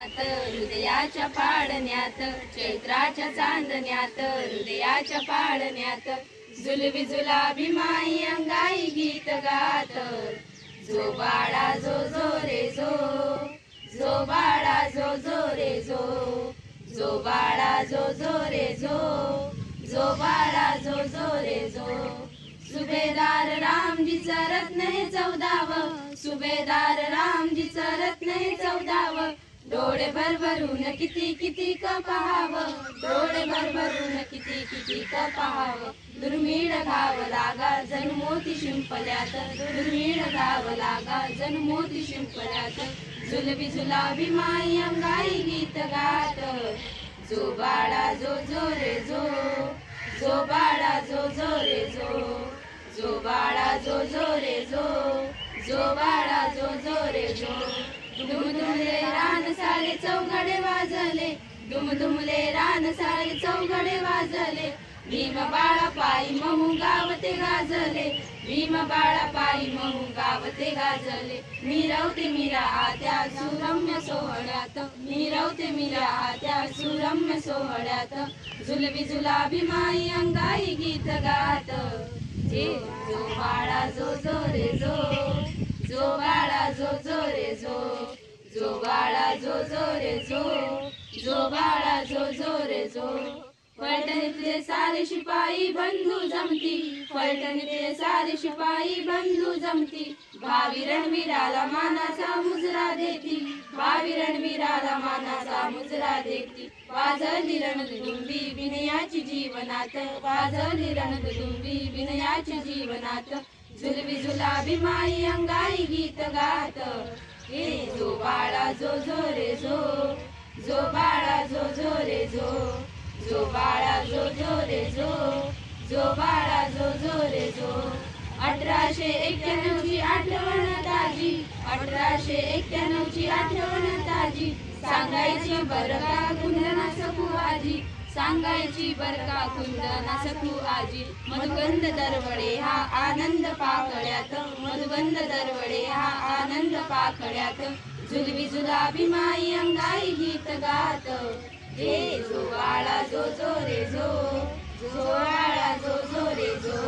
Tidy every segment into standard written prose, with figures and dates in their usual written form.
हृदयाच्या पाळण्यात चैत्राच्या चांदण्यात हृदयाच्या पाळण्यात जुलबी जुलाबी माई अंगाई गीत गात जो बाळा जो जो रे जो जो बाळा जो जो रे जो जो बाळा जो जो रे जो जो बाळा जो जो रे जो सुभेदार रामजीचं रत्न हे 14व सुभेदार रामजीचं रत्न हे 14व डोळे भरभरून किती किती का पाहावं डोळे भरभरून किती किती का पाहावं दुर्मिळ घाव लागा जणू मोती शिंपल्यात दुर्मिळ घाव लागा जणू मोती शिंपल्यात जुलबी जुलाबी माई अंगाई गीत गात जो बाळा जो जो रे जो जो बाळा जो जो रे जो जो बाळा जो जो रे जो जो बाळा जो जो रे जो दुमदुमले रान सारे चौघडे वाजले दुमदुमले रान सारे चौघडे वाजले भीम बाळा पायी महू गावते गाजले भीम बाळा पायी महू गावते गाजले मिरवते मीरा आत्या सुरम्य सोहळ्यात मिरवते मीरा आत्या सुरम्य सोहळ्यात जुलबी जुलाबी माई अंगाई गीत गात जो बाळा जो जो रे जो जो बाळा जो जो रे जो जो बाळा जो जो रे जो जो बाळा जो जो रे जो फलटणीतले सारे शिपाई बंधू जमती फलटणीतले सारे शिपाई बंधू जमती भावी रणवीराला मानाचा मुजरा देती भावी रणवीराला मानाचा मुजरा देती वाजली रणदुंबी विनयाची जीवनात वाजली रणदुंबी विनयाची जीवनात जुलबी जुलाबी माई अंगाई गीत गात हे जो बाळा जो जो रे जो जो बाळा जो जो रे जो जो बाळा जो जो रे जो जो बाळा जो जो रे जो 1891 ची आठवण ताजी 1891 ची आठवण ताजी सांगायची बरं का कुंदना सकू आजी सांगायची बरका कुंदना सकू आजी मधुगंध दरवळे हा आनंद पाकळ्यात मधुगंध दरवळे हा आनंद पाकळ्यात जुलबी जुलाबी माई अंगाई गीत गात हे जो बाळा जो जो रे जो जो बाळा जो जो रे जो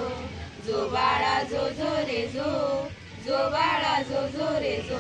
जो बाळा जो जो रे जो जो बाळा जो जो रे जो